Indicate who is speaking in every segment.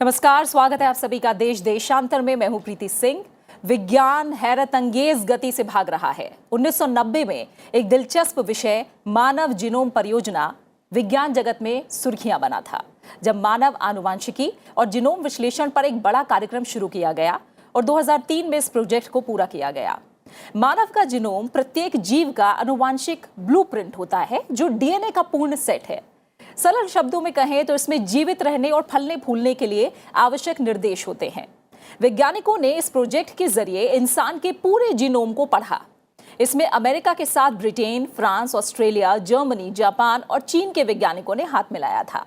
Speaker 1: नमस्कार, स्वागत है आप सभी का देश देशांतर में। मैं हूं प्रीति सिंह। विज्ञान हैरत अंगेज गति से भाग रहा है। 1990 में एक दिलचस्प विषय मानव जीनोम परियोजना विज्ञान जगत में सुर्खियां बना था, जब मानव आनुवांशिकी और जीनोम विश्लेषण पर एक बड़ा कार्यक्रम शुरू किया गया और 2003 में इस प्रोजेक्ट को पूरा किया गया। मानव का जीनोम प्रत्येक जीव का आनुवांशिक ब्लूप्रिंट होता है, जो डीएनए का पूर्ण सेट है। सरल शब्दों में कहें तो इसमें जीवित रहने और फलने फूलने के लिए आवश्यक निर्देश होते हैं। वैज्ञानिकों ने इस प्रोजेक्ट के जरिए इंसान के पूरे जीनोम को पढ़ा। इसमें अमेरिका के साथ Britain, France, Australia, Germany, Japan और चीन के वैज्ञानिकों ने हाथ मिलाया था।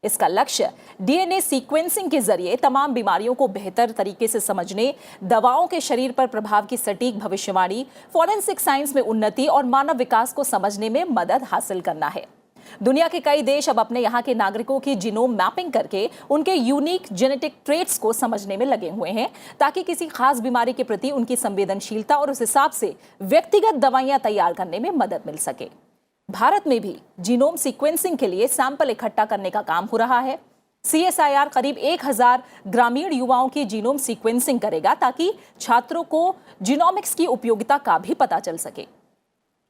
Speaker 1: इसका लक्ष्य डीएनए सीक्वेंसिंग के जरिए तमाम बीमारियों को बेहतर तरीके से समझने, दवाओं के शरीर पर प्रभाव की सटीक भविष्यवाणी, फॉरेंसिक साइंस में उन्नति और मानव विकास को समझने में मदद हासिल करना है। दुनिया के कई देश अब अपने यहाँ के नागरिकों की जीनोम मैपिंग करके उनके यूनिक जेनेटिक ट्रेट्स को समझने में लगे हुए हैं, ताकि किसी खास बीमारी के प्रति उनकी संवेदनशीलता और उस हिसाब से व्यक्तिगत दवाइयां तैयार करने में मदद मिल सके। भारत में भी जीनोम सीक्वेंसिंग के लिए सैंपल इकट्ठा करने का काम हो रहा है। CSIR करीब 1000 ग्रामीण युवाओं की जीनोम सीक्वेंसिंग करेगा, ताकि छात्रों को जीनोमिक्स की उपयोगिता का भी पता चल सके।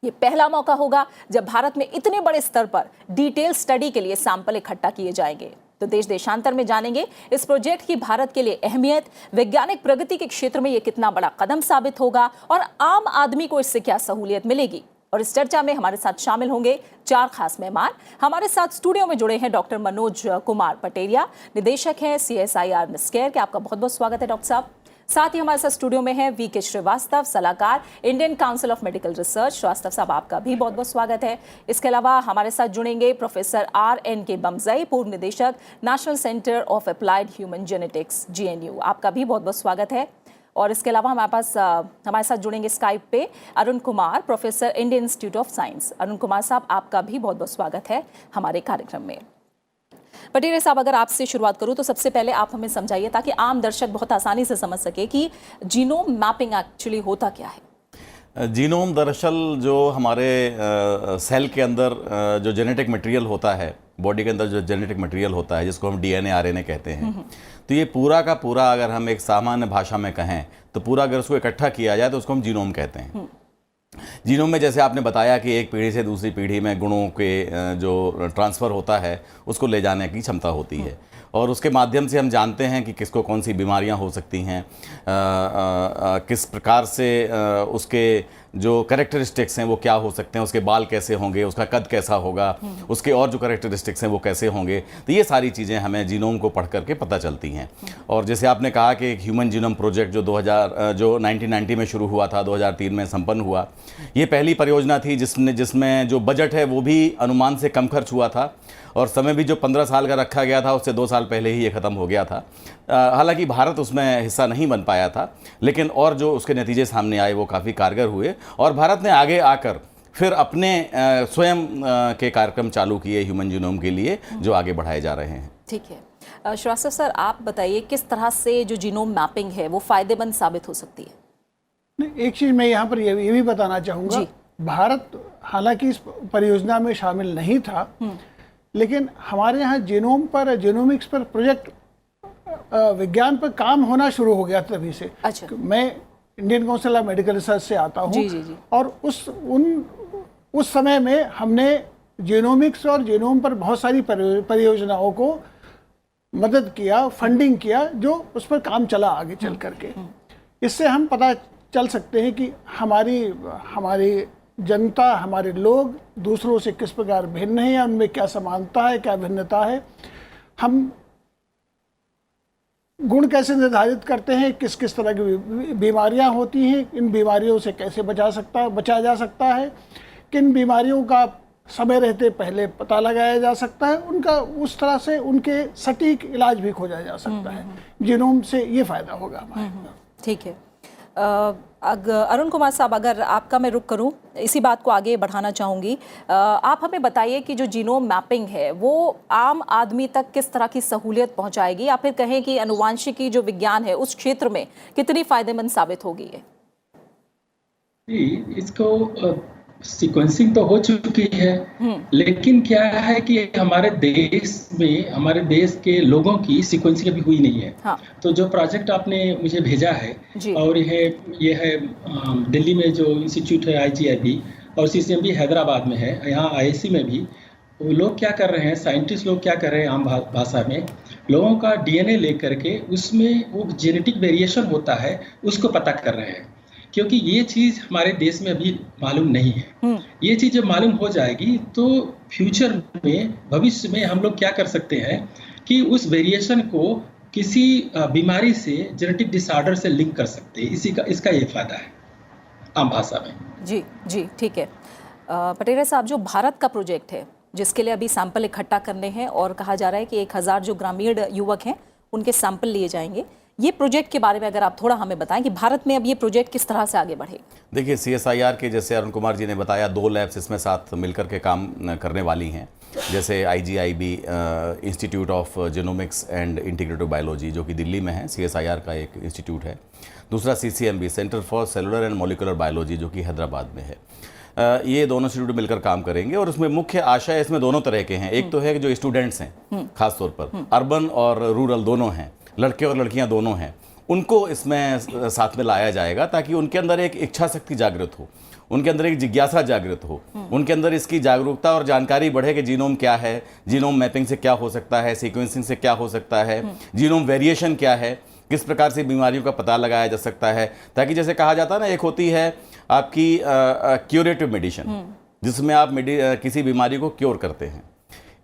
Speaker 1: ये पहला मौका होगा जब भारत में इतने बड़े स्तर पर डिटेल स्टडी के लिए सैंपल इकट्ठा किए जाएंगे। तो देश देशांतर में जानेंगे इस प्रोजेक्ट की भारत के लिए अहमियत, वैज्ञानिक प्रगति के क्षेत्र में ये कितना बड़ा कदम साबित होगा और आम आदमी को इससे क्या सहूलियत मिलेगी। और इस चर्चा में हमारे साथ शामिल होंगे 4 खास मेहमान। हमारे साथ स्टूडियो में जुड़े हैं डॉक्टर मनोज कुमार पटेरिया, निदेशक हैं CSIR निस्केयर के। आपका बहुत बहुत स्वागत है डॉक्टर साहब। साथ ही हमारे साथ स्टूडियो में है VK श्रीवास्तव, सलाहकार Indian Council of Medical Research. Srivastava साहब, आपका भी बहुत बहुत स्वागत है। इसके अलावा हमारे साथ जुड़ेंगे प्रोफेसर RNK बम्जई, पूर्व निदेशक national centre of applied human genetics GNU। आपका भी बहुत बहुत स्वागत है। और इसके अलावा हमारे साथ जुड़ेंगे स्काइप पे Arun Kumar, professor Indian institute of science. Arun Kumar साहब, आपका भी बहुत बहुत स्वागत है हमारे कार्यक्रम में। पटेरिया साहब, अगर आपसे शुरुआत करूं तो सबसे पहले आप हमें समझाइए, ताकि आम दर्शक बहुत आसानी से समझ सके कि जीनोम मैपिंग एक्चुअली होता क्या है।
Speaker 2: जीनोम दरअसल जो हमारे सेल के अंदर जो जेनेटिक मटेरियल होता है, बॉडी के अंदर जो जेनेटिक मटेरियल होता है, जिसको हम DNA RNA कहते हैं, तो ये पूरा का पूरा अगर हम एक सामान्य भाषा में कहें तो पूरा अगर उसको इकट्ठा किया जाए तो उसको हम जीनोम कहते हैं। जीनोम में जैसे आपने बताया कि एक पीढ़ी से दूसरी पीढ़ी में गुणों के जो ट्रांसफ़र होता है उसको ले जाने की क्षमता होती है, और उसके माध्यम से हम जानते हैं कि किसको कौन सी बीमारियां हो सकती हैं, किस प्रकार से उसके जो कैरेक्टरिस्टिक्स हैं वो क्या हो सकते हैं, उसके बाल कैसे होंगे, उसका कद कैसा होगा, उसके और जो कैरेक्टरिस्टिक्स हैं वो कैसे होंगे। तो ये सारी चीज़ें हमें जीनोम को पढ़ करके पता चलती हैं। और जैसे आपने कहा कि एक ह्यूमन जीनोम प्रोजेक्ट जो 1990 में शुरू हुआ था, 2003 में संपन्न हुआ। ये पहली परियोजना थी जिसमें जो बजट है वो भी अनुमान से कम खर्च हुआ था, और समय भी जो 15 साल का रखा गया था उससे 2 साल पहले ही ये ख़त्म हो गया था। हालांकि भारत उसमें हिस्सा नहीं बन पाया था, लेकिन और जो उसके नतीजे सामने आए वो काफ़ी कारगर हुए, और भारत ने आगे आकर फिर अपने स्वयं के कार्यक्रम चालू किए ह्यूमन जीनोम के लिए, जो आगे बढ़ाए जा रहे हैं।
Speaker 1: ठीक है श्रीवास्तव सर, आप बताइए किस तरह से जो जीनोम मैपिंग है वो फ़ायदेमंद साबित हो सकती है।
Speaker 3: एक चीज़ मैं यहाँ पर ये भी बताना चाहूँगा, भारत हालांकि इस परियोजना में शामिल नहीं था, लेकिन हमारे यहाँ जीनोमिक्स पर प्रोजेक्ट विज्ञान पर काम होना शुरू हो गया तभी से।
Speaker 1: अच्छा।
Speaker 3: मैं Indian Council of Medical research से आता हूँ।
Speaker 1: जी।
Speaker 3: और उस समय में हमने जीनोमिक्स और जीनोम पर बहुत सारी परियोजनाओं को मदद किया, फंडिंग किया, जो उस पर काम चला आगे चल करके। इससे हम पता चल सकते हैं कि हमारी जनता, हमारे लोग दूसरों से किस प्रकार भिन्न है, उनमें क्या समानता है, क्या भिन्नता है, हम गुण कैसे निर्धारित करते हैं, किस किस तरह की बीमारियां होती हैं, इन बीमारियों से कैसे बचा जा सकता है, किन बीमारियों का समय रहते पहले पता लगाया जा सकता है, उनका उस तरह से उनके सटीक इलाज भी खोजा जा सकता है। जीनोम से ये फायदा होगा हमारे।
Speaker 1: ठीक है। अरुण कुमार साहब, अगर आपका मैं रुक करूं, इसी बात को आगे बढ़ाना चाहूँगी। आप हमें बताइए कि जो जीनोम मैपिंग है वो आम आदमी तक किस तरह की सहूलियत पहुंचाएगी, या फिर कहें कि आनुवांशिकी जो विज्ञान है उस क्षेत्र में कितनी फायदेमंद साबित होगी ये।
Speaker 4: जी, इसको सीक्वेंसिंग तो हो चुकी है, लेकिन क्या है कि हमारे देश के लोगों की सीक्वेंसिंग अभी हुई नहीं है।
Speaker 1: हाँ।
Speaker 4: तो जो प्रोजेक्ट आपने मुझे भेजा है,
Speaker 1: जी।
Speaker 4: और ये है दिल्ली में जो इंस्टीट्यूट है IGIB, और CCMB हैदराबाद में है, यहाँ IISc में भी। वो लोग क्या कर रहे हैं, साइंटिस्ट लोग क्या कर रहे हैं, आम भाषा में लोगों का DNA ले करके उसमें वो जेनेटिक वेरिएशन होता है उसको पता कर रहे हैं, क्योंकि ये चीज़ हमारे देश में अभी मालूम नहीं है। ये चीज़ जब मालूम हो जाएगी तो फ्यूचर में, भविष्य में हम लोग क्या कर सकते हैं कि उस वेरिएशन को किसी बीमारी से, जेनेटिक डिसऑर्डर से लिंक कर सकते हैं। इसका ये फायदा है आम भाषा में।
Speaker 1: जी जी, ठीक है। पटेरा साहब, जो भारत का प्रोजेक्ट है जिसके लिए अभी सैंपल इकट्ठा करने हैं और कहा जा रहा है कि 1000 जो ग्रामीण युवक हैं उनके सैंपल लिए जाएंगे, ये प्रोजेक्ट के बारे में अगर आप थोड़ा हमें बताएं कि भारत में अब ये प्रोजेक्ट किस तरह से आगे बढ़ेगा।
Speaker 2: देखिए, CSIR के, जैसे अरुण कुमार जी ने बताया, 2 लैब्स इसमें साथ मिलकर के काम करने वाली हैं। जैसे IGIB, institute of genomics and integrative biology, जो कि दिल्ली में है, CSIR का एक इंस्टीट्यूट है। दूसरा CCMB, centre for cellular and molecular biology, जो कि हैदराबाद में है। ये दोनों इंस्टीट्यूट मिलकर काम करेंगे और उसमें मुख्य आशय इसमें दोनों तरह के हैं। एक तो है कि जो स्टूडेंट्स हैं, खासतौर पर अर्बन और रूरल दोनों हैं, लड़के और लड़कियां दोनों हैं, उनको इसमें साथ में लाया जाएगा ताकि उनके अंदर एक इच्छा शक्ति जागृत हो, उनके अंदर एक जिज्ञासा जागृत हो, उनके अंदर इसकी जागरूकता और जानकारी बढ़े कि जीनोम क्या है, जीनोम मैपिंग से क्या हो सकता है, सीक्वेंसिंग से क्या हो सकता है, जीनोम वेरिएशन क्या है, किस प्रकार से बीमारियों का पता लगाया जा सकता है। ताकि जैसे कहा जाता है ना, एक होती है आपकी क्यूरेटिव मेडिसिन, जिसमें आप किसी बीमारी को क्योर करते हैं।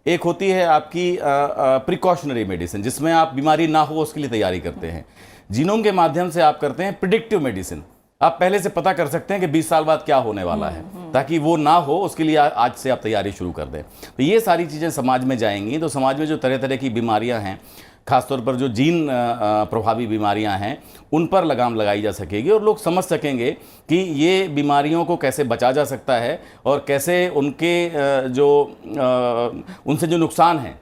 Speaker 2: एक होती है आपकी प्रिकॉशनरी मेडिसिन, जिसमें आप बीमारी ना हो उसके लिए तैयारी करते हैं। जीनोम के माध्यम से आप करते हैं प्रिडिक्टिव मेडिसिन, आप पहले से पता कर सकते हैं कि 20 साल बाद क्या होने वाला है, ताकि वो ना हो उसके लिए आज से आप तैयारी शुरू कर दें। तो ये सारी चीज़ें समाज में जाएंगी, तो समाज में जो तरह तरह की बीमारियां हैं, खासतौर पर जो जीन प्रभावी बीमारियां हैं, उन पर लगाम लगाई जा सकेगी और लोग समझ सकेंगे कि ये बीमारियों को कैसे बचा जा सकता है और कैसे उनसे जो नुकसान है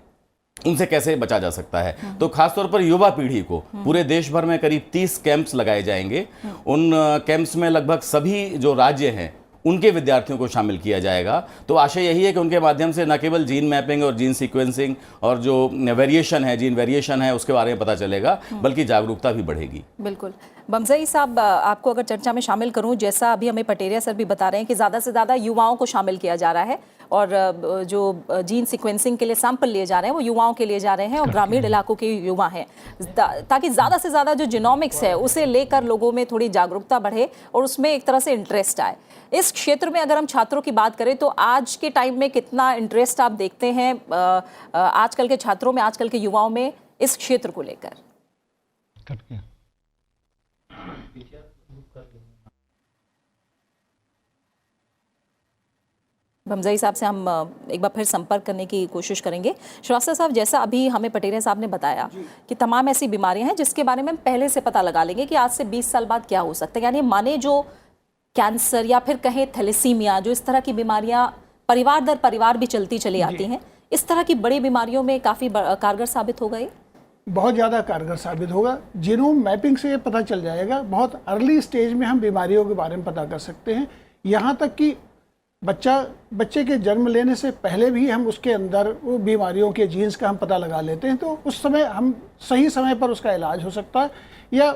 Speaker 2: उनसे कैसे बचा जा सकता है। तो खासतौर पर युवा पीढ़ी को पूरे देश भर में करीब 30 कैंप्स लगाए जाएंगे। उन कैंप्स में लगभग सभी जो राज्य हैं उनके विद्यार्थियों को शामिल किया जाएगा। तो आशय यही है कि उनके माध्यम से न केवल जीन मैपिंग और जीन सीक्वेंसिंग और जो वेरिएशन है, जीन वेरिएशन है, उसके बारे में पता चलेगा, बल्कि जागरूकता भी बढ़ेगी।
Speaker 1: बिल्कुल। बमज़ई साहब, आपको अगर चर्चा में शामिल करूं, जैसा अभी हमें पटेरिया सर भी बता रहे हैं कि ज़्यादा से ज़्यादा युवाओं को शामिल किया जा रहा है और जो जीन सीक्वेंसिंग के लिए सैंपल लिए जा रहे हैं वो युवाओं के लिए जा रहे हैं और ग्रामीण इलाकों के युवा हैं, ताकि ज़्यादा से ज़्यादा जो जीनोमिक्स है उसे लेकर लोगों में थोड़ी जागरूकता बढ़े और उसमें एक तरह से इंटरेस्ट आए। इस क्षेत्र में अगर हम छात्रों की बात करें तो आज के टाइम में कितना इंटरेस्ट आप देखते हैं आजकल के छात्रों में, आजकल के युवाओं में इस क्षेत्र को लेकर? बमज़ई साहब से हम एक बार फिर संपर्क करने की कोशिश करेंगे। श्रीवास्तव साहब, जैसा अभी हमें पटेरिया साहब ने बताया कि तमाम ऐसी बीमारियां हैं जिसके बारे में हम पहले से पता लगा लेंगे कि आज से 20 साल बाद क्या हो सकता है। यानी माने जो कैंसर या फिर कहें थैलेसीमिया, जो इस तरह की बीमारियां परिवार दर परिवार भी चलती चली आती हैं, इस तरह की बड़ी बीमारियों में काफ़ी कारगर साबित होगा। ये
Speaker 3: बहुत ज़्यादा कारगर साबित होगा। जीनोम मैपिंग से ये पता चल जाएगा, बहुत अर्ली स्टेज में हम बीमारियों के बारे में पता कर सकते हैं। यहाँ तक कि बच्चे के जन्म लेने से पहले भी हम उसके अंदर वो बीमारियों के जीन्स का हम पता लगा लेते हैं, तो उस समय हम सही समय पर उसका इलाज हो सकता है। या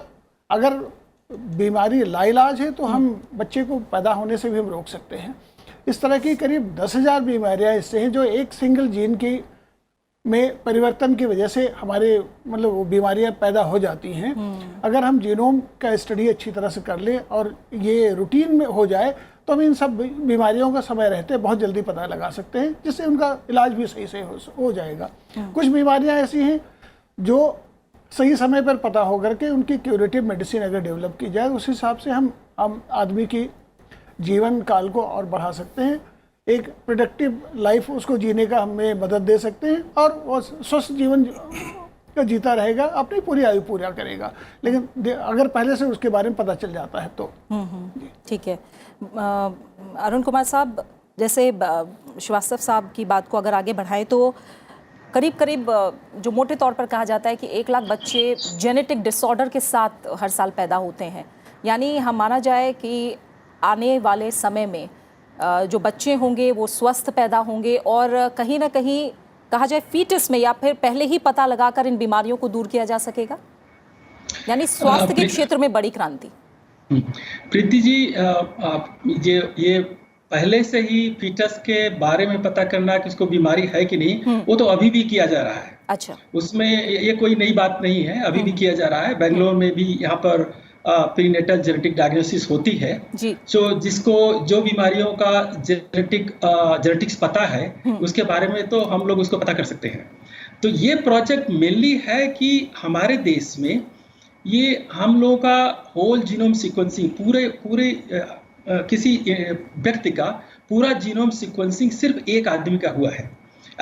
Speaker 3: अगर बीमारी लाइलाज है तो हम बच्चे को पैदा होने से भी हम रोक सकते हैं। इस तरह की करीब 10,000 बीमारियां इससे हैं जो एक सिंगल जीन की में परिवर्तन की वजह से हमारे मतलब वो बीमारियां पैदा हो जाती हैं। अगर हम जीनोम का स्टडी अच्छी तरह से कर लें और ये रूटीन में हो जाए तो हम इन सब बीमारियों का समय रहते बहुत जल्दी पता लगा सकते हैं, जिससे उनका इलाज भी सही से हो जाएगा। कुछ बीमारियां ऐसी हैं जो सही समय पर पता होकर के उनकी क्यूरेटिव मेडिसिन अगर डेवलप की जाए, उस हिसाब से हम आदमी की जीवन काल को और बढ़ा सकते हैं, एक प्रोडक्टिव लाइफ उसको जीने का हमें मदद दे सकते हैं और वो स्वस्थ जीवन का जीता रहेगा, अपनी पूरी आयु पूरा करेगा। लेकिन अगर पहले से उसके बारे में पता चल जाता है तो
Speaker 1: ठीक है। अरुण कुमार साहब, जैसे श्रीवास्तव साहब की बात को अगर आगे बढ़ाएं तो करीब जो मोटे तौर पर कहा जाता है कि 1 लाख बच्चे जेनेटिक डिसऑर्डर के साथ हर साल पैदा होते हैं। यानी हम माना जाए कि आने वाले समय में जो बच्चे होंगे वो स्वस्थ पैदा होंगे और कहीं ना कहीं कहा जाए फीटस में या फिर पहले ही पता लगाकर इन बीमारियों को दूर किया जा सकेगा? यानी स्वास्थ्य के क्षेत्र में बड़ी क्रांति।
Speaker 4: प्रीति जी, ये पहले से ही फीटस के बारे में पता करना कि उसको बीमारी है कि नहीं, वो तो अभी भी किया जा रहा है।
Speaker 1: अच्छा,
Speaker 4: उसमें ये कोई नई बात नहीं है, अभी भी किया जा रहा है। बेंगलोर में भी यहाँ पर प्रीनेटल जेनेटिक डायग्नोसिस होती है
Speaker 1: जी।
Speaker 4: जिसको जो बीमारियों का जेनेटिक्स पता है उसके बारे में तो हम लोग उसको पता कर सकते हैं। तो ये प्रोजेक्ट मेनली है कि हमारे देश में ये हम लोगों का होल जीनोम सीक्वेंसिंग पूरे किसी व्यक्ति का पूरा जीनोम सीक्वेंसिंग सिर्फ एक आदमी का हुआ है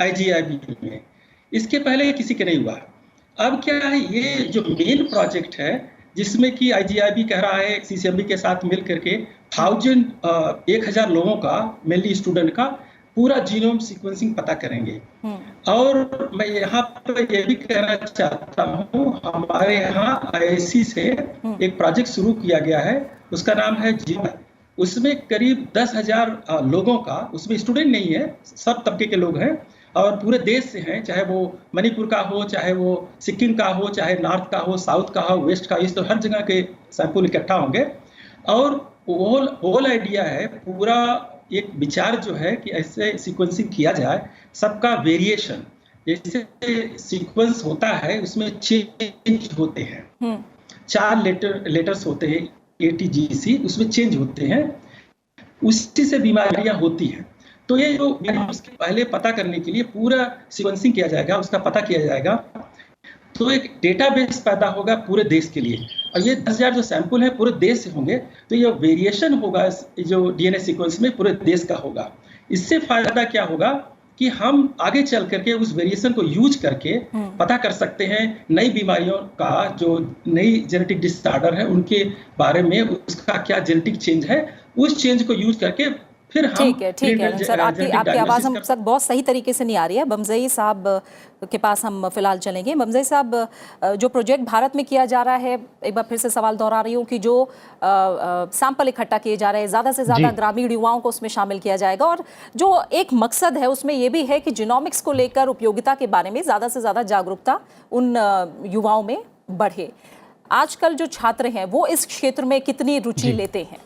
Speaker 4: IGIB में। इसके पहले किसी के नहीं हुआ। अब क्या है, ये जो मेन प्रोजेक्ट है जिसमें कि IGIB कह रहा है CCMB के साथ मिल करके 1000 लोगों का, मेनली स्टूडेंट का पूरा जीनोम सीक्वेंसिंग पता करेंगे। और मैं यहाँ पर ये भी कहना चाहता हूँ, हमारे यहाँ IISc से एक प्रोजेक्ट शुरू किया गया है, उसका नाम है जीनोम। उसमें करीब 10,000 लोगों का, उसमें स्टूडेंट नहीं है, सब तबके के लोग हैं और पूरे देश से हैं, चाहे वो मणिपुर का हो, चाहे वो सिक्किम का हो, चाहे नॉर्थ का हो, साउथ का हो, वेस्ट का, इस तो हर जगह के सैंपल इकट्ठा होंगे। और होल आइडिया है, पूरा एक विचार जो है कि ऐसे सीक्वेंसिंग किया जाए, सबका वेरिएशन, जैसे सीक्वेंस होता है उसमें चेंज होते हैं, 4 लेटर्स होते हैं ATGC, उसमें चेंज होते हैं, उसी से बीमारियां होती हैं। तो ये जो उसके पहले पता करने के लिए पूरा सीक्वेंसिंग किया जाएगा, उसका पता किया जाएगा, तो एक डेटाबेस पैदा होगा पूरे देश के लिए। और ये 10,000 जो सैंपल है पूरे देश से होंगे, तो ये वेरिएशन होगा जो DNA सीक्वेंस में पूरे देश का होगा। इससे फायदा क्या होगा कि हम आगे चल करके उस वेरिएशन को यूज करके पता कर सकते हैं नई बीमारियों का, जो नई जेनेटिक डिसऑर्डर है उनके बारे में, उसका क्या जेनेटिक चेंज है, उस चेंज को यूज करके फिर हम
Speaker 1: ठीक है सर, आपकी आवाज़ हम तक बहुत सही तरीके से नहीं आ रही है। बमजई साहब के पास हम फिलहाल चलेंगे। बमजई साहब, जो प्रोजेक्ट भारत में किया जा रहा है, एक बार फिर से सवाल दोहरा रही हूँ कि जो सैंपल इकट्ठा किए जा रहे हैं, ज़्यादा से ज़्यादा ग्रामीण युवाओं को उसमें शामिल किया जाएगा, और जो एक मकसद है उसमें ये भी है कि जीनोमिक्स को लेकर उपयोगिता के बारे में ज़्यादा से ज़्यादा जागरूकता उन युवाओं में बढ़े। आजकल जो छात्र हैं वो इस क्षेत्र में कितनी रुचि लेते हैं?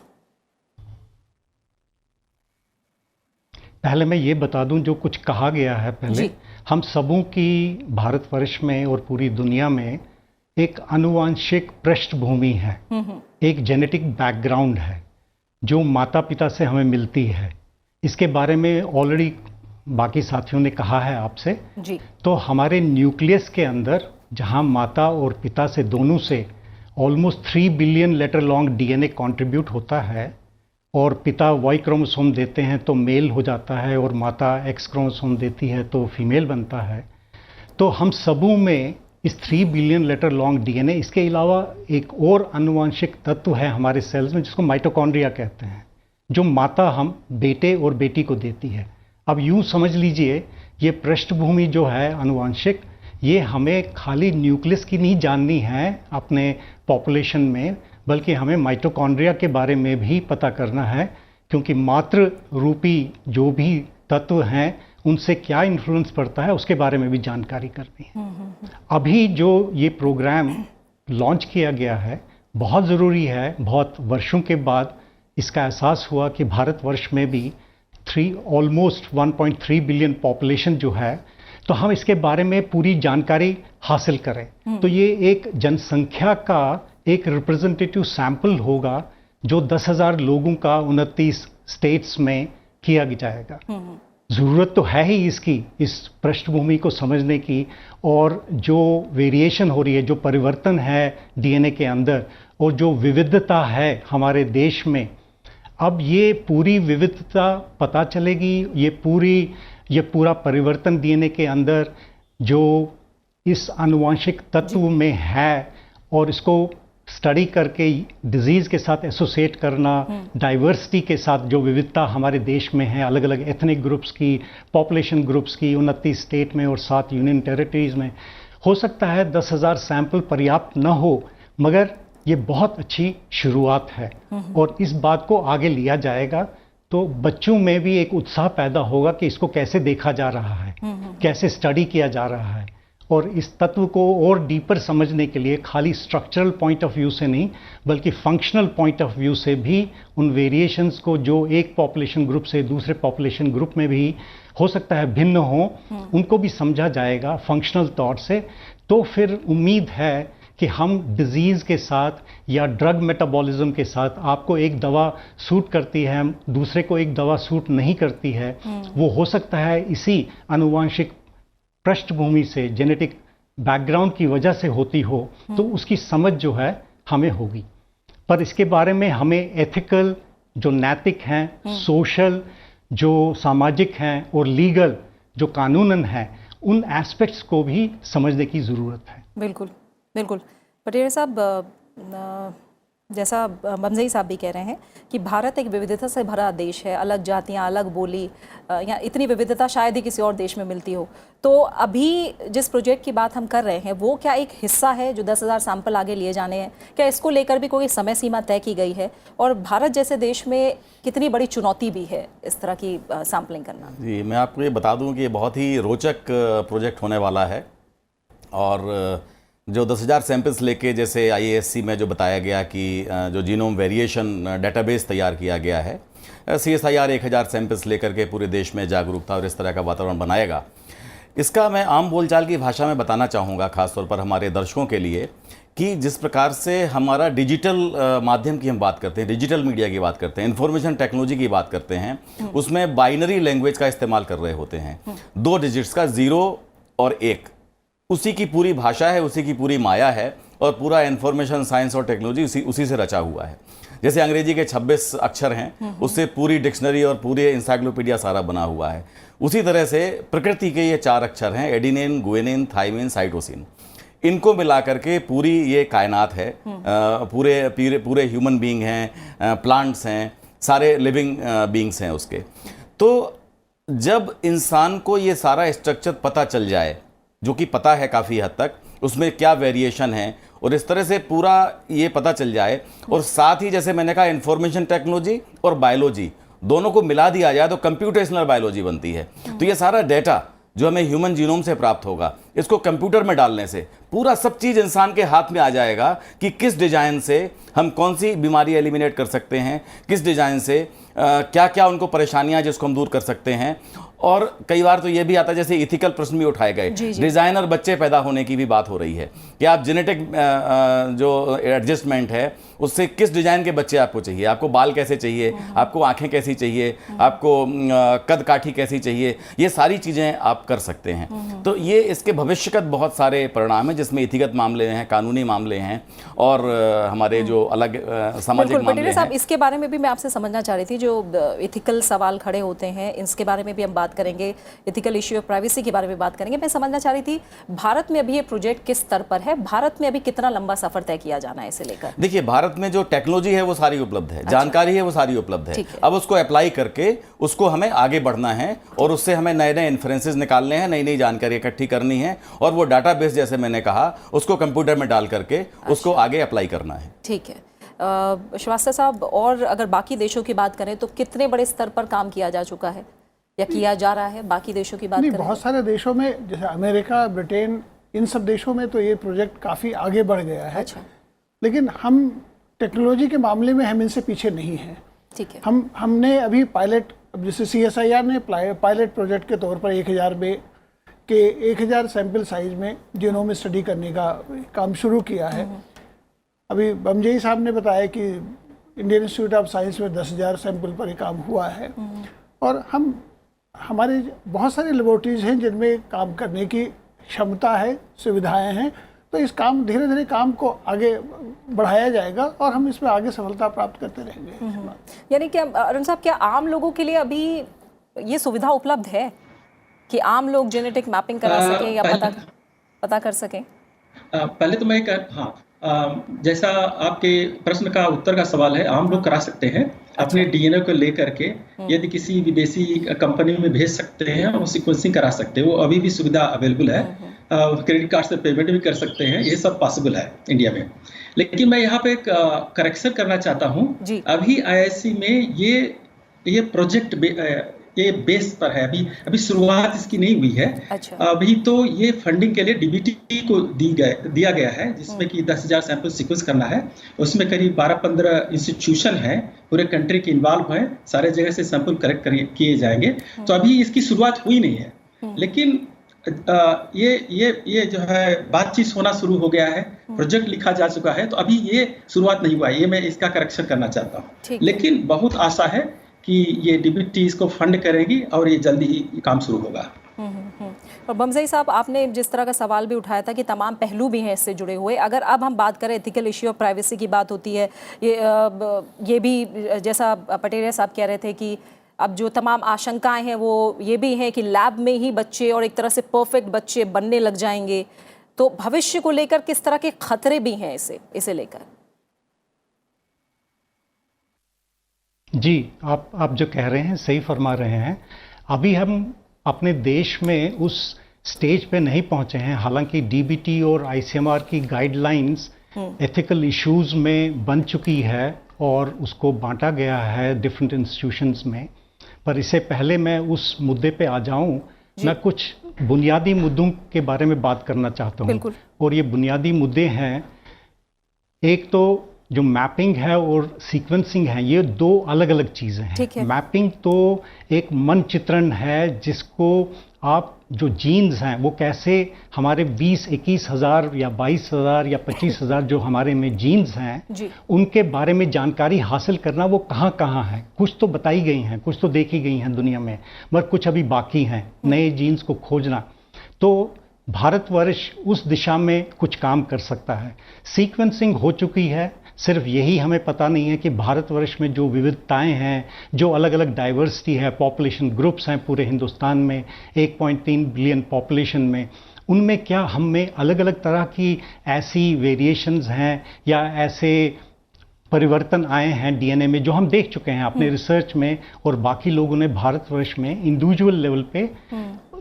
Speaker 5: पहले मैं ये बता दूं, जो कुछ कहा गया है पहले, हम सबों की भारतवर्ष में और पूरी दुनिया में एक आनुवांशिक पृष्ठभूमि है, एक जेनेटिक बैकग्राउंड है जो माता पिता से हमें मिलती है। इसके बारे में ऑलरेडी बाकी साथियों ने कहा है आपसे जी। तो हमारे न्यूक्लियस के अंदर, जहां माता और पिता से दोनों से almost 3 billion letter long DNA contribute होता है, और पिता Y क्रोमोसोम देते हैं तो मेल हो जाता है, और माता X क्रोमोसोम देती है तो फीमेल बनता है। तो हम सबों में इस 3 बिलियन लेटर लॉन्ग DNA, इसके अलावा एक और आनुवांशिक तत्व है हमारे सेल्स में जिसको माइटोकॉन्ड्रिया कहते हैं, जो माता हम बेटे और बेटी को देती है। अब यूँ समझ लीजिए, ये पृष्ठभूमि जो है आनुवांशिक, ये हमें खाली न्यूक्लियस की नहीं जाननी है अपने पॉपुलेशन में, बल्कि हमें माइटोकॉन्ड्रिया के बारे में भी पता करना है, क्योंकि मातृ रूपी जो भी तत्व हैं उनसे क्या इन्फ्लुएंस पड़ता है उसके बारे में भी जानकारी करनी है। अभी जो ये प्रोग्राम लॉन्च किया गया है बहुत ज़रूरी है। बहुत वर्षों के बाद इसका एहसास हुआ कि भारतवर्ष में भी ऑलमोस्ट 1.3 बिलियन पॉपुलेशन जो है, तो हम इसके बारे में पूरी जानकारी हासिल करें। तो ये एक जनसंख्या का एक रिप्रेजेंटेटिव सैंपल होगा जो 10,000 लोगों का 29 स्टेट्स में किया जाएगा। ज़रूरत तो है ही इसकी, इस पृष्ठभूमि को समझने की, और जो वेरिएशन हो रही है, जो परिवर्तन है DNA के अंदर, और जो विविधता है हमारे देश में, अब ये पूरी विविधता पता चलेगी। ये पूरा परिवर्तन DNA के अंदर जो इस आनुवांशिक तत्व में है, और इसको स्टडी करके डिजीज़ के साथ एसोसिएट करना, डाइवर्सिटी के साथ जो विविधता हमारे देश में है, अलग अलग एथनिक ग्रुप्स की, पॉपुलेशन ग्रुप्स की, 29 स्टेट में और 7 यूनियन टेरिटरीज में। हो सकता है 10,000 सैंपल पर्याप्त न हो, मगर ये बहुत अच्छी शुरुआत है, और इस बात को आगे लिया जाएगा तो बच्चों में भी एक उत्साह पैदा होगा कि इसको कैसे देखा जा रहा है, कैसे स्टडी किया जा रहा है। और इस तत्व को और डीपर समझने के लिए खाली स्ट्रक्चरल पॉइंट ऑफ व्यू से नहीं, बल्कि फंक्शनल पॉइंट ऑफ व्यू से भी उन वेरिएशंस को जो एक पॉपुलेशन ग्रुप से दूसरे पॉपुलेशन ग्रुप में भी हो सकता है भिन्न हो, उनको भी समझा जाएगा फंक्शनल तौर से। तो फिर उम्मीद है कि हम डिजीज़ के साथ या ड्रग मेटाबॉलिज्म के साथ, आपको एक दवा सूट करती है, दूसरे को एक दवा सूट नहीं करती है, वो हो सकता है इसी आनुवांशिक पृष्ठभूमि से, जेनेटिक बैकग्राउंड की वजह से होती हो, तो उसकी समझ जो है हमें होगी। पर इसके बारे में हमें एथिकल, जो नैतिक हैं, सोशल, जो सामाजिक हैं, और लीगल, जो कानूनन हैं, उन एस्पेक्ट्स को भी समझने की ज़रूरत है।
Speaker 1: बिल्कुल बिल्कुल। पटेल साहब, जैसा बमजई साहब भी कह रहे हैं कि भारत एक विविधता से भरा देश है, अलग जातियां, अलग बोली, या इतनी विविधता शायद ही किसी और देश में मिलती हो। तो अभी जिस प्रोजेक्ट की बात हम कर रहे हैं वो क्या एक हिस्सा है जो 10,000 सैंपल आगे लिए जाने हैं? क्या इसको लेकर भी कोई समय सीमा तय की गई है? और भारत जैसे देश में कितनी बड़ी चुनौती भी है इस तरह की सैंपलिंग करना?
Speaker 2: जी, मैं आपको ये बता दूं कि ये बहुत ही रोचक प्रोजेक्ट होने वाला है। और जो 10,000 सैंपल्स लेके, जैसे IASC में जो बताया गया कि जो जीनोम वेरिएशन डेटाबेस तैयार किया गया है, CSIR 1,000 सैंपल्स लेकर के पूरे देश में जागरूकता और इस तरह का वातावरण बनाएगा। इसका मैं आम बोलचाल की भाषा में बताना चाहूँगा, ख़ासतौर पर हमारे दर्शकों के लिए, कि जिस प्रकार से हमारा डिजिटल माध्यम की हम बात करते हैं, डिजिटल मीडिया की बात करते हैं, इंफॉर्मेशन टेक्नोलॉजी की बात करते हैं, उसमें बाइनरी लैंग्वेज का इस्तेमाल कर रहे होते हैं। 2 डिजिट्स का 0 और 1, उसी की पूरी भाषा है, उसी की पूरी माया है, और पूरा इंफॉर्मेशन साइंस और टेक्नोलॉजी उसी से रचा हुआ है। जैसे अंग्रेजी के 26 अक्षर हैं, उससे पूरी डिक्शनरी और पूरी इंसाइक्लोपीडिया सारा बना हुआ है। उसी तरह से प्रकृति के ये 4 अक्षर हैं, एडिनिन, गुएनिन, थाइमिन, साइटोसिन। इनको मिला करके पूरी ये कायनात है। पूरे ह्यूमन बीइंग हैं, प्लांट्स हैं, सारे लिविंग बीइंग्स हैं उसके। तो जब इंसान को ये सारा स्ट्रक्चर पता चल जाए, जो कि पता है काफ़ी हद तक, उसमें क्या वेरिएशन है, और इस तरह से पूरा ये पता चल जाए, और साथ ही जैसे मैंने कहा इंफॉर्मेशन टेक्नोलॉजी और बायोलॉजी दोनों को मिला दिया जाए तो कंप्यूटेशनल बायोलॉजी बनती है। तो ये सारा डेटा जो हमें ह्यूमन जीनोम से प्राप्त होगा, इसको कंप्यूटर में डालने से पूरा सब चीज़ इंसान के हाथ में आ जाएगा कि किस डिज़ाइन से हम कौन सी बीमारी एलिमिनेट कर सकते हैं, किस डिज़ाइन से क्या क्या उनको परेशानियां जिसको हम दूर कर सकते हैं। और कई बार तो ये भी आता है, जैसे इथिकल प्रश्न भी उठाए गए, डिज़ाइनर बच्चे पैदा होने की भी बात हो रही है कि आप जेनेटिक जो एडजस्टमेंट है उससे किस डिज़ाइन के बच्चे आपको चाहिए, आपको बाल कैसे चाहिए, आपको आंखें कैसी चाहिए, आपको कद काठी कैसी चाहिए, ये सारी चीज़ें आप कर सकते हैं। तो ये इसके भविष्यगत बहुत सारे परिणाम हैं, जिसमें इथिगत मामले हैं, कानूनी मामले हैं, और हमारे जो अलग सामाजिक मामले हैं।
Speaker 1: साहब, इसके बारे में भी मैं आपसे समझना चाह रही थी, जो इथिकल सवाल खड़े होते हैं, इसके बारे में भी हम बात करेंगे, इथिकल इश्यू ऑफ प्राइवेसी के बारे में बात करेंगे। मैं समझना चाह रही थी, भारत में अभी ये प्रोजेक्ट किस स्तर पर है? भारत में अभी कितना लंबा सफर तय किया जाना है इसे लेकर?
Speaker 2: देखिए, भारत में जो टेक्नोलॉजी है वो सारी उपलब्ध है, जानकारी है वो सारी उपलब्ध है। अब उसको अप्लाई करके उसको हमें आगे बढ़ना है, और उससे हमें नए नए इन्फ्रेंसेस निकालने हैं, नई नई जानकारी इकट्ठी करनी है, और वो डाटाबेस जैसे मैंने कहा उसको कंप्यूटर में डाल करके उसको आगे अप्लाई करना है।
Speaker 1: ठीक है। श्रीवास्तव साहब, और अगर बाकी देशों की बात करें तो कितने बड़े स्तर पर काम किया जा चुका है या किया जा रहा है? बाकी देशों की बात करें,
Speaker 3: बहुत सारे देशों में, जैसे अमेरिका, ब्रिटेन, इन सब देशों में तो ये प्रोजेक्ट काफ़ी आगे बढ़ गया है।
Speaker 1: अच्छा।
Speaker 3: लेकिन हम टेक्नोलॉजी के मामले में हम इनसे पीछे नहीं हैं।
Speaker 1: ठीक है।
Speaker 3: हमने अभी पायलट, जैसे CSIR ने पायलट प्रोजेक्ट के तौर पर 1,000 सैंपल साइज में जीनोम स्टडी करने का काम शुरू किया है। अभी बमजई साहब ने बताया कि इंडियन इंस्टीट्यूट ऑफ साइंस में 10,000 सैंपल पर काम हुआ है, और हमारे बहुत सारे लेबोरेटरीज हैं जिनमें काम करने की क्षमता है, सुविधाएं हैं। तो इस काम धीरे धीरे काम को आगे बढ़ाया जाएगा, और हम इसमें आगे सफलता प्राप्त करते रहेंगे।
Speaker 1: यानी कि अरुण साहब, क्या आम लोगों के लिए अभी ये सुविधा उपलब्ध है कि आम लोग जेनेटिक मैपिंग करा सकें या पता कर सकें?
Speaker 4: पहले तो मैं जैसा आपके प्रश्न का उत्तर का सवाल है, आम लोग करा सकते हैं। अपने DNA को लेकर के यदि किसी विदेशी कंपनी में भेज सकते हैं, वो सीक्वेंसिंग करा सकते हैं, वो अभी भी सुविधा अवेलेबल है। क्रेडिट कार्ड से पेमेंट भी कर सकते हैं, ये सब पॉसिबल है इंडिया में। लेकिन मैं यहाँ पे एक करेक्शन करना चाहता हूँ। अभी IISc में ये ये प्रोजेक्ट ये बेस पर है, अभी शुरुआत इसकी नहीं हुई है।
Speaker 1: अच्छा।
Speaker 4: अभी तो ये फंडिंग के लिए डीबीटी को दिया गया है, जिसमें कि 10,000 सैंपल सीक्वेंस करना है। उसमें करीब 12-15 इंस्टीट्यूशन हैं पूरे कंट्री के इन्वॉल्व हैं, सारे जगह से सैंपल कलेक्ट किए जाएंगे। तो अभी इसकी शुरुआत हुई नहीं है, लेकिन ये जो है बातचीत होना शुरू हो गया है, प्रोजेक्ट लिखा जा चुका है। तो अभी ये शुरुआत नहीं हुआ है, ये मैं इसका करेक्शन करना चाहता हूँ। लेकिन बहुत आशा है कि ये डीबीटी इसको फंड करेगी और ये जल्दी ही काम शुरू होगा।
Speaker 1: और बमज़ई साहब, आपने जिस तरह का सवाल भी उठाया था कि तमाम पहलू भी हैं इससे जुड़े हुए, अगर अब हम बात करें एथिकल इश्यू ऑफ प्राइवेसी की बात होती है, ये भी जैसा पटेरिया साहब कह रहे थे कि अब जो तमाम आशंकाएं हैं वो ये भी हैं कि लैब में ही बच्चे और एक तरह से परफेक्ट बच्चे बनने लग जाएंगे, तो भविष्य को लेकर किस तरह के खतरे भी हैं इसे लेकर?
Speaker 5: जी, आप जो कह रहे हैं सही फरमा रहे हैं। अभी हम अपने देश में उस स्टेज पे नहीं पहुंचे हैं, हालांकि डीबीटी और आईसीएमआर की गाइडलाइंस एथिकल इश्यूज में बन चुकी है और उसको बांटा गया है डिफरेंट इंस्टीट्यूशंस में। पर इससे पहले मैं उस मुद्दे पे आ जाऊं, मैं कुछ बुनियादी मुद्दों के बारे में बात करना चाहता हूं। और ये बुनियादी मुद्दे हैं, एक तो जो मैपिंग है और सीक्वेंसिंग है, ये दो अलग अलग चीज़ें हैं। मैपिंग तो एक मनचित्रण है जिसको आप जो जीन्स हैं वो कैसे हमारे 20-21 हज़ार या 22 हज़ार या 25 हज़ार जो हमारे में जीन्स हैं उनके बारे में जानकारी हासिल करना, वो कहाँ कहाँ है। कुछ तो बताई गई हैं, कुछ तो देखी गई हैं दुनिया में, मगर कुछ अभी बाकी हैं नए जीन्स को खोजना। तो भारतवर्ष उस दिशा में कुछ काम कर सकता है। सीक्वेंसिंग हो चुकी है, सिर्फ यही हमें पता नहीं है कि भारतवर्ष में जो विविधताएं हैं, जो अलग अलग डाइवर्सिटी है, पॉपुलेशन ग्रुप्स हैं पूरे हिंदुस्तान में 1.3 बिलियन पॉपुलेशन में, उनमें क्या हम में अलग अलग तरह की ऐसी वेरिएशंस हैं या ऐसे परिवर्तन आए हैं डीएनए में जो हम देख चुके हैं अपने रिसर्च में, और बाकी लोगों ने भारतवर्ष में इंडिविजुअल लेवल पे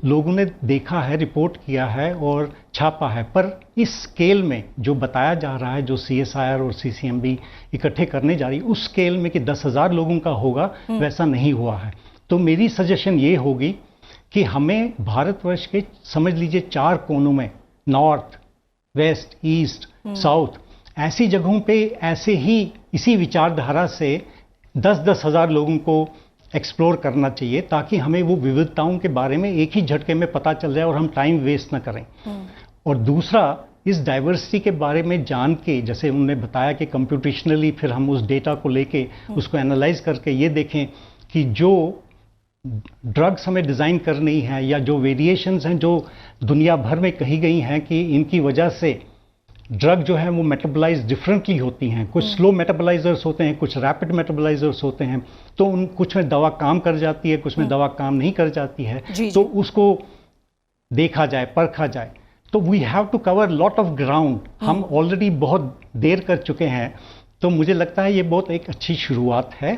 Speaker 5: लोगों ने देखा है, रिपोर्ट किया है और छापा है। पर इस स्केल में जो बताया जा रहा है, जो सीएसआईआर और सीसीएमबी इकट्ठे करने जा रही है, उस स्केल में कि 10,000 लोगों का होगा, वैसा नहीं हुआ है। तो मेरी सजेशन ये होगी कि हमें भारतवर्ष के समझ लीजिए 4 कोनों में, नॉर्थ, वेस्ट, ईस्ट, साउथ, ऐसी जगहों पे ऐसे ही इसी विचारधारा से 10-10 हज़ार लोगों को एक्सप्लोर करना चाहिए, ताकि हमें वो विविधताओं के बारे में एक ही झटके में पता चल जाए और हम टाइम वेस्ट ना करें। और दूसरा, इस डाइवर्सिटी के बारे में जान के, जैसे उन्होंने बताया कि कंप्यूटेशनली फिर हम उस डेटा को लेके उसको एनालाइज करके ये देखें कि जो ड्रग्स हमें डिज़ाइन करनी है या जो वेरिएशंस हैं जो दुनिया भर में कही गई हैं कि इनकी वजह से ड्रग जो है वो मेटाबोलाइज डिफरेंटली होती हैं, कुछ स्लो मेटाबोलाइजर्स होते हैं, कुछ रैपिड मेटाबोलाइजर्स होते हैं, तो उन कुछ में दवा काम कर जाती है, कुछ में दवा काम नहीं कर जाती है। तो उसको देखा जाए, परखा जाए। तो we have to cover lot of ground. हम ऑलरेडी बहुत देर कर चुके हैं, तो मुझे लगता है ये बहुत एक अच्छी शुरुआत है।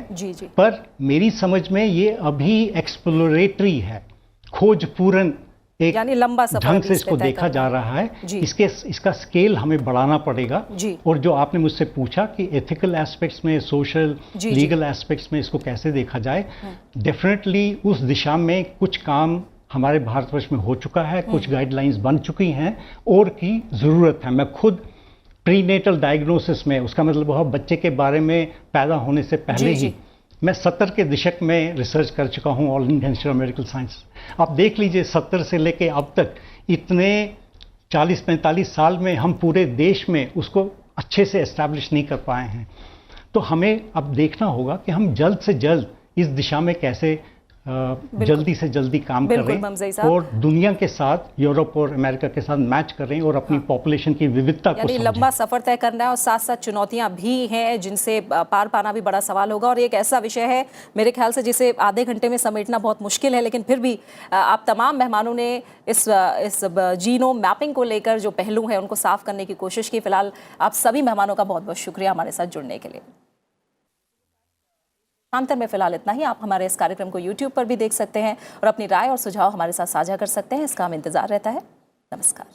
Speaker 5: पर मेरी समझ में ये अभी एक्सप्लोरेटरी है, खोजपूर्ण एक
Speaker 1: यानी लंबा
Speaker 5: ढंग से इसको देखा जा रहा है। इसका स्केल हमें बढ़ाना पड़ेगा। और जो आपने मुझसे पूछा कि एथिकल एस्पेक्ट्स में, सोशल लीगल एस्पेक्ट्स में इसको कैसे देखा जाए, डेफिनेटली उस दिशा में कुछ काम हमारे भारतवर्ष में हो चुका है, कुछ गाइडलाइंस बन चुकी हैं और की ज़रूरत है। मैं खुद प्रीनेटल डायग्नोसिस में, उसका मतलब वह बच्चे के बारे में पैदा होने से पहले ही मैं 70 के दशक में रिसर्च कर चुका हूँ all Indian institute of medical science. आप देख लीजिए 70 से लेके अब तक इतने 40-45 साल में हम पूरे देश में उसको अच्छे से एस्टैब्लिश नहीं कर पाए हैं। तो हमें अब देखना होगा कि हम जल्द से जल्द इस दिशा में कैसे जल्दी से जल्दी काम करें और दुनिया के साथ, यूरोप और अमेरिका के साथ मैच करें और अपनी पॉपुलेशन की विविधता को समझें।
Speaker 1: लंबा सफर तय करना है और साथ साथ चुनौतियां भी हैं जिनसे पार पाना भी बड़ा सवाल होगा। और एक ऐसा विषय है मेरे ख्याल से जिसे आधे घंटे में समेटना बहुत मुश्किल है, लेकिन फिर भी आप तमाम मेहमानों ने इस जीनोम मैपिंग को लेकर जो पहलू हैं उनको साफ करने की कोशिश की। फिलहाल आप सभी मेहमानों का बहुत बहुत शुक्रिया हमारे साथ जुड़ने के लिए। अंतर में फिलहाल इतना ही। आप हमारे इस कार्यक्रम को YouTube पर भी देख सकते हैं और अपनी राय और सुझाव हमारे साथ साझा कर सकते हैं। इसका हम इंतजार रहता है। नमस्कार।